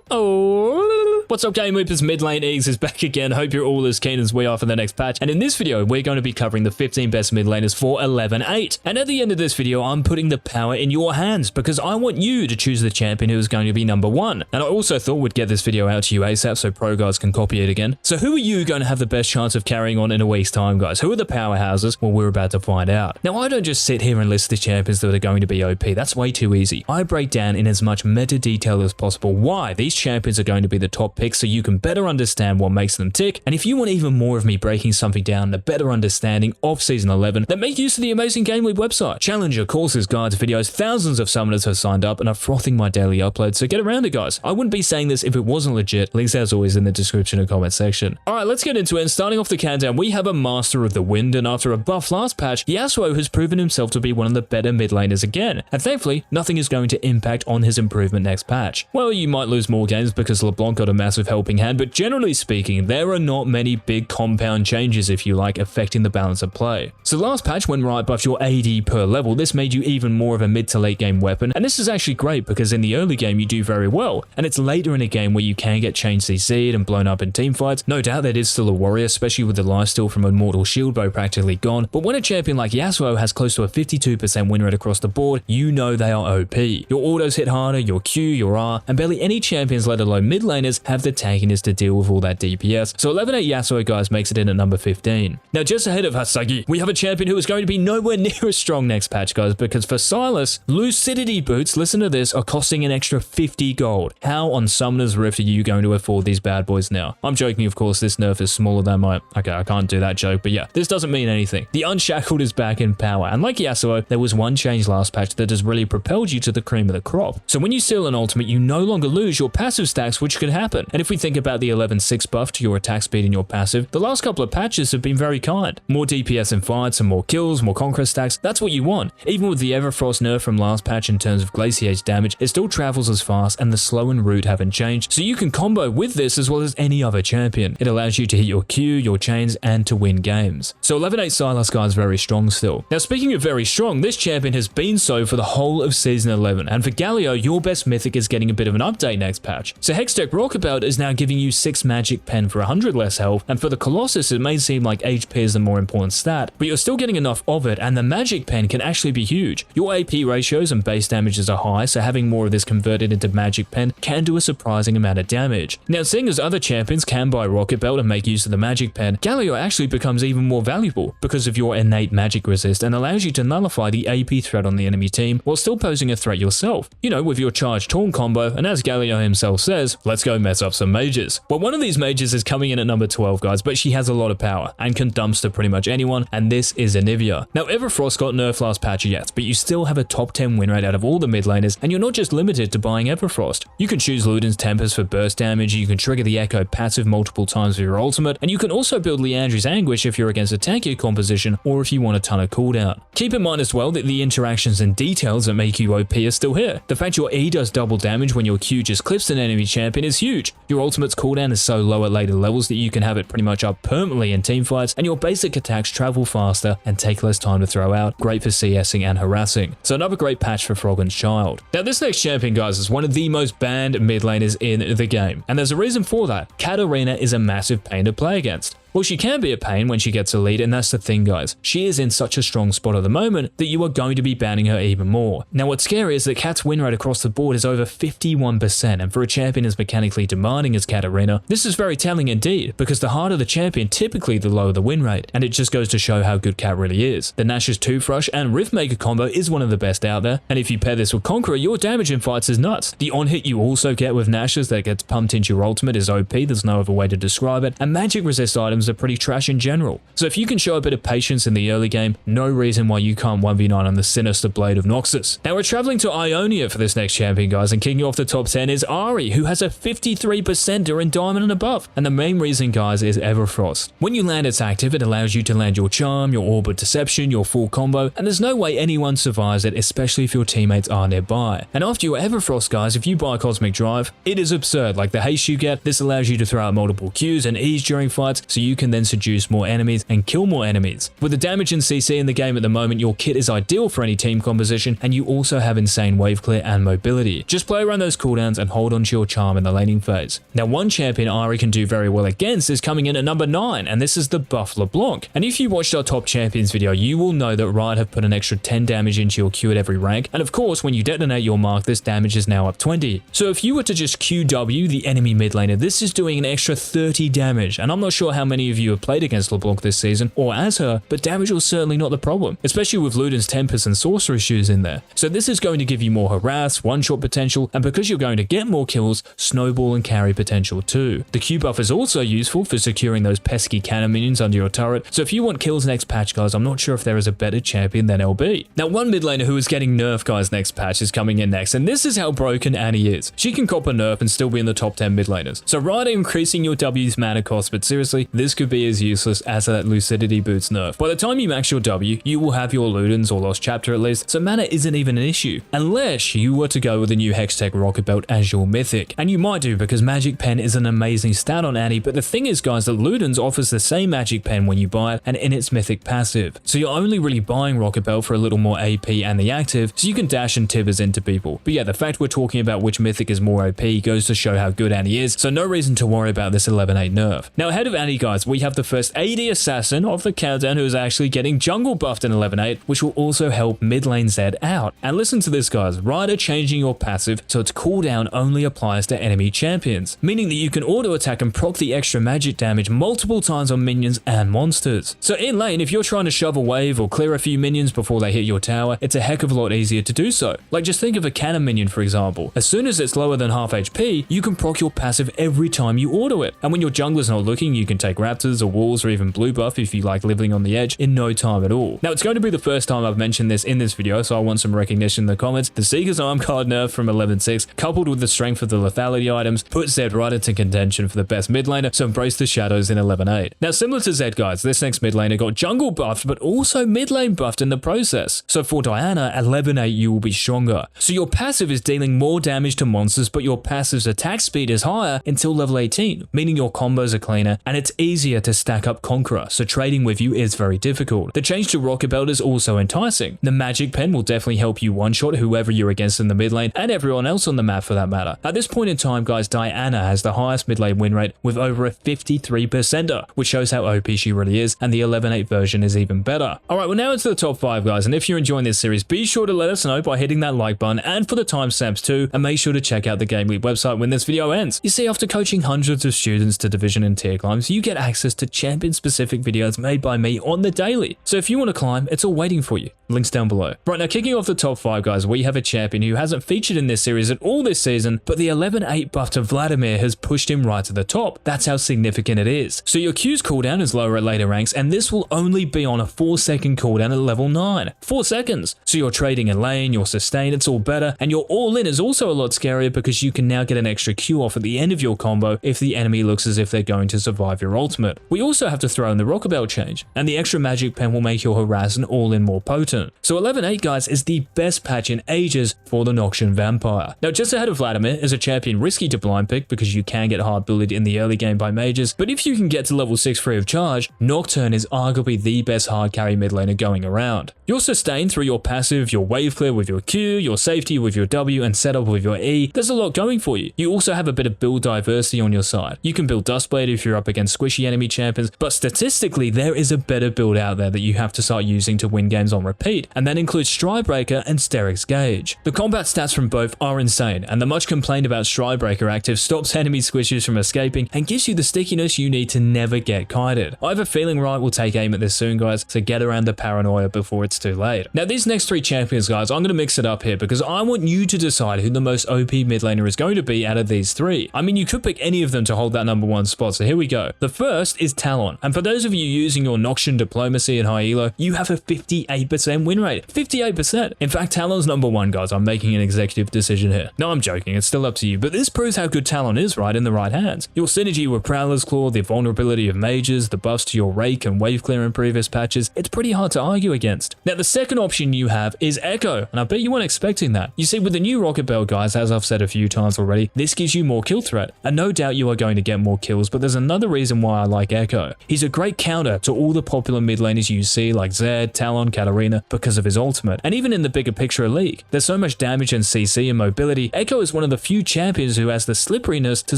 Oh, what's up, GameLeapers? Mid lane Eggs is back again. Hope you're all as keen as we are for the next patch. And in this video, we're going to be covering the 15 best mid laners for 11.8. And at the end of this video, I'm putting the power in your hands because I want you to choose the champion who is going to be number one. And I also thought we'd get this video out to you ASAP so pro guys can copy it again. So who are you going to have the best chance of carrying on in a week's time, guys? Who are the powerhouses? Well, we're about to find out. Now, I don't just sit here and list the champions that are going to be OP. That's way too easy. I break down in as much meta detail as possible why these champions are going to be the top picks so you can better understand what makes them tick. And if you want even more of me breaking something down, a better understanding of Season 11, then make use of the amazing GameLeap website. Challenger, courses, guides, videos, thousands of summoners have signed up and are frothing my daily uploads, so get around it, guys. I wouldn't be saying this if it wasn't legit. Links as always in the description and comment section. Alright, let's get into it, and starting off the countdown, we have a Master of the Wind, and after a buff last patch, Yasuo has proven himself to be one of the better mid laners again, and thankfully, nothing is going to impact on his improvement next patch. Well, you might lose more games because Leblanc got a massive helping hand, but generally speaking, there are not many big compound changes, if you like, affecting the balance of play. So last patch, when Riot buffed your AD per level, this made you even more of a mid to late game weapon, and this is actually great because in the early game you do very well, and it's later in a game where you can get chain CC'd and blown up in teamfights. No doubt that is still a warrior, especially with the lifesteal from Immortal Shield bow practically gone, but when a champion like Yasuo has close to a 52% win rate across the board, you know they are OP. Your autos hit harder, your Q, your R, and barely any champions, let alone mid laners, have the tankiness to deal with all that DPS. So 11.8 Yasuo, guys, makes it in at number 15. Now, just ahead of Hasagi, we have a champion who is going to be nowhere near as strong next patch, guys, because for Sylas, Lucidity boots, listen to this, are costing an extra 50 gold. How on Summoner's Rift are you going to afford these bad boys now? I'm joking, of course, this nerf is smaller than my... Okay, I can't do that joke, but yeah, this doesn't mean anything. The Unshackled is back in power, and like Yasuo, there was one change last patch that has really propelled you to the cream of the crop. So when you steal an ultimate, you no longer lose your passive stacks, which could happen. And if we think about the 11.6 buff to your attack speed and your passive, the last couple of patches have been very kind. More DPS in fights and more kills, more conquest stacks, that's what you want. Even with the Everfrost nerf from last patch in terms of Glaciate's damage, it still travels as fast and the slow and root haven't changed, so you can combo with this as well as any other champion. It allows you to hit your Q, your chains, and to win games. So 11.8 Sylas, guys, very strong still. Now, speaking of very strong, this champion has been so for the whole of Season 11, and for Galio, your best mythic is getting a bit of an update next patch. So Hextech Rockabelt is now giving you 6 magic pen for 100 less health, and for the Colossus, it may seem like HP is the more important stat, but you're still getting enough of it, and the magic pen can actually be huge. Your AP ratios and base damages are high, so having more of this converted into magic pen can do a surprising amount of damage. Now, seeing as other champions can buy Rocket Belt and make use of the magic pen, Galio actually becomes even more valuable because of your innate magic resist and allows you to nullify the AP threat on the enemy team while still posing a threat yourself. You know, with your charge taunt combo, and as Galio himself says, let's go mess up some mages. Well, one of these mages is coming in at number 12, guys, but she has a lot of power and can dumpster pretty much anyone, and this is Anivia. Now, Everfrost got nerfed last patch, yes, but you still have a top 10 win rate out of all the mid laners, and you're not just limited to buying Everfrost. You can choose Luden's Tempest for burst damage, you can trigger the Ekko passive multiple times with your ultimate, and you can also build Leandri's Anguish if you're against a tankier composition or if you want a ton of cooldown. Keep in mind as well that the interactions and details that make you OP are still here. The fact your E does double damage when your Q just clips an enemy champion is huge. Your ultimate's cooldown is so low at later levels that you can have it pretty much up permanently in teamfights, and your basic attacks travel faster and take less time to throw out. Great for CSing and harassing. So another great patch for Froggen's Child. Now, this next champion, guys, is one of the most banned mid laners in the game, and there's a reason for that. Katarina is a massive pain to play against. Well, she can be a pain when she gets a lead, and that's the thing, guys. She is in such a strong spot at the moment that you are going to be banning her even more. Now, what's scary is that Kat's win rate across the board is over 51%, and for a champion as mechanically demanding as Katarina, this is very telling indeed, because the harder the champion, typically the lower the win rate, and it just goes to show how good Kat really is. The Nash's 2-Thrush and Riftmaker combo is one of the best out there, and if you pair this with Conqueror, your damage in fights is nuts. The on-hit you also get with Nash's that gets pumped into your ultimate is OP, there's no other way to describe it, and magic resist items are pretty trash in general. So if you can show a bit of patience in the early game, no reason why you can't 1v9 on the sinister blade of Noxus. Now we're traveling to Ionia for this next champion, guys, and kicking off the top 10 is Ahri, who has a 53% in Diamond and above. And the main reason, guys, is Everfrost. When you land its active, it allows you to land your Charm, your Orb of Deception, your full combo, and there's no way anyone survives it, especially if your teammates are nearby. And after your Everfrost, guys, if you buy Cosmic Drive, it is absurd. Like the haste you get, this allows you to throw out multiple Qs and E's during fights, so you can then seduce more enemies and kill more enemies. With the damage and CC in the game at the moment, your kit is ideal for any team composition, and you also have insane wave clear and mobility. Just play around those cooldowns and hold on to your charm in the laning phase. Now, one champion Ahri can do very well against is coming in at number 9, and this is the buff Leblanc. And if you watched our top champions video, you will know that Riot have put an extra 10 damage into your Q at every rank, and of course, when you detonate your mark, this damage is now up 20. So if you were to just QW the enemy mid laner, this is doing an extra 30 damage, and I'm not sure how many of you have played against Leblanc this season, or as her, but damage was certainly not the problem, especially with Luden's Tempest and Sorcerer shoes in there. So this is going to give you more harass, one-shot potential, and because you're going to get more kills, snowball and carry potential too. The Q buff is also useful for securing those pesky cannon minions under your turret, so if you want kills next patch, guys, I'm not sure if there is a better champion than LB. Now, one mid laner who is getting nerfed, guys, next patch is coming in next, and this is how broken Annie is. She can cop a nerf and still be in the top 10 mid laners. So Riot are increasing your W's mana cost, but seriously, this could be as useless as that Lucidity Boots nerf. By the time you max your W, you will have your Ludens or Lost Chapter at least, so mana isn't even an issue, unless you were to go with a new Hextech Rocket Belt as your mythic. And you might do, because Magic Pen is an amazing stat on Annie, but the thing is, guys, that Ludens offers the same Magic Pen when you buy it and in its mythic passive. So you're only really buying Rocket Belt for a little more AP and the active, so you can dash and tibbers into people. But yeah, the fact we're talking about which mythic is more OP goes to show how good Annie is, so no reason to worry about this 11-8 nerf. Now, ahead of Annie, guys, we have the first AD assassin of the countdown who is actually getting jungle buffed in 11-8, which will also help mid lane Zed out. And listen to this, guys, Riot are changing your passive so its cooldown only applies to enemy champions, meaning that you can auto attack and proc the extra magic damage multiple times on minions and monsters. So in lane, if you're trying to shove a wave or clear a few minions before they hit your tower, it's a heck of a lot easier to do so. Like, just think of a cannon minion, for example. As soon as it's lower than half HP, you can proc your passive every time you auto it. And when your jungler's not looking, you can take raptors or walls or even blue buff if you like living on the edge in no time at all. Now, it's going to be the first time I've mentioned this in this video, so I want some recognition in the comments. The Seeker's Arm card nerf from 11-6, coupled with the strength of the lethality items, put Zed right into contention for the best mid laner, so embrace the shadows in 11-8. Now, similar to Zed, guys, this next mid laner got jungle buffed, but also mid lane buffed in the process. So for Diana, 11-8, you will be stronger. So your passive is dealing more damage to monsters, but your passive's attack speed is higher until level 18, meaning your combos are cleaner, and it's easier to stack up Conqueror, so trading with you is very difficult. The change to Rocket Belt is also enticing. The Magic Pen will definitely help you one-shot whoever you're against in the mid lane, and everyone else on the map for that matter. At this point in time, guys, Diana has the highest mid lane win rate with over a 53%er, which shows how OP she really is, and the 11-8 version is even better. Alright, well now it's the top 5, guys, and if you're enjoying this series, be sure to let us know by hitting that like button and for the timestamps too, and make sure to check out the GameLeap website when this video ends. You see, after coaching hundreds of students to division and tier climbs, you get access to champion-specific videos made by me on the daily. So if you want to climb, it's all waiting for you. Links down below. Right, now kicking off the top 5, guys, we have a champion who hasn't featured in this series at all this season, but the 11-8 buff to Vladimir has pushed him right to the top. That's how significant it is. So your Q's cooldown is lower at later ranks, and this will only be on a 4-second cooldown at level 9. 4 seconds. So your trading in lane, your sustain, it's all better, and your all-in is also a lot scarier because you can now get an extra Q off at the end of your combo if the enemy looks as if they're going to survive your ultimate. We also have to throw in the Rocket Belt change, and the extra Magic Pen will make your harass and all-in more potent. So 11-8, guys, is the best patch in ages for the Nocturne Vampire. Now, just ahead of Vladimir is a champion risky to blind pick because you can get hard bullied in the early game by mages, but if you can get to level 6 free of charge, Nocturne is arguably the best hard carry mid laner going around. You'll sustain through your passive, your wave clear with your Q, your safety with your W, and setup with your E. There's a lot going for you. You also have a bit of build diversity on your side. You can build Dustblade if you're up against squishy enemy champions, but statistically, there is a better build out there that you have to start using to win games on repeat, and that includes Stridebreaker and Steric's Gauge. The combat stats from both are insane, and the much complained about Stridebreaker active stops enemy squishes from escaping and gives you the stickiness you need to never get kited. I have a feeling Riot will take aim at this soon, guys, so get around the paranoia before it's too late. Now, these next 3 champions, guys, I'm going to mix it up here because I want you to decide who the most OP mid laner is going to be out of these 3. I mean, you could pick any of them to hold that number 1 spot, so here we go. The first is Talon, and for those of you using your Nocturne Diplomacy and High Elo, you have a 58% win rate. 58%. In fact, Talon's number 1, guys. I'm making an executive decision here. No, I'm joking. It's still up to you, but this proves how good Talon is, right, in the right hands. Your synergy with Prowler's Claw, the vulnerability of mages, the buffs to your Rake and Wave Clear in previous patches, it's pretty hard to argue against. Now, the second option you have is Ekko, and I bet you weren't expecting that. You see, with the new Rocket Belt, guys, as I've said a few times already, this gives you more kill threat, and no doubt you are going to get more kills, but there's another reason why why I like Ekko. He's a great counter to all the popular mid laners you see like ZIZZ, Talon, Katarina because of his ultimate. And even in the bigger picture of League, there's so much damage and CC and mobility. Ekko is one of the few champions who has the slipperiness to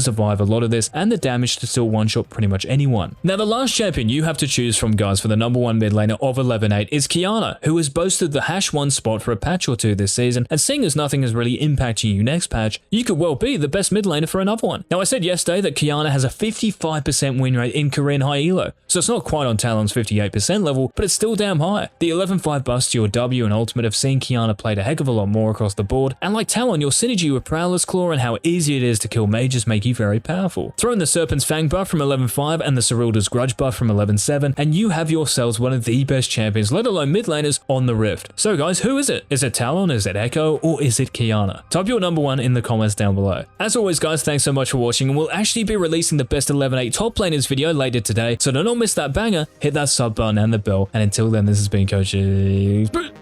survive a lot of this and the damage to still one-shot pretty much anyone. Now the last champion you have to choose from, guys, for the #1 mid laner of 11-8 is Qiyana, who has boasted the #1 spot for a patch or two this season, and seeing as nothing is really impacting you next patch, you could well be the best mid laner for another one. Now I said yesterday that Qiyana has a 55% win rate in Korean high elo, so it's not quite on Talon's 58% level, but it's still damn high. The 11-5 busts to your W and ultimate have seen Qiyana played a heck of a lot more across the board, and like Talon, your synergy with Prowler's Claw and how easy it is to kill mages make you very powerful. Throw in the Serpent's Fang buff from 11-5 and the Serylda's Grudge buff from 11-7, and you have yourselves one of the best champions, let alone mid laners, on the Rift. So guys, who is it? Is it Talon, is it Ekko, or is it Qiyana? Type your #1 in the comments down below. As always guys, thanks so much for watching, and we'll actually be releasing the best 11-8 top laners video later today, so do not miss that banger, hit that sub button and the bell, and until then, this has been Coach JIZZ.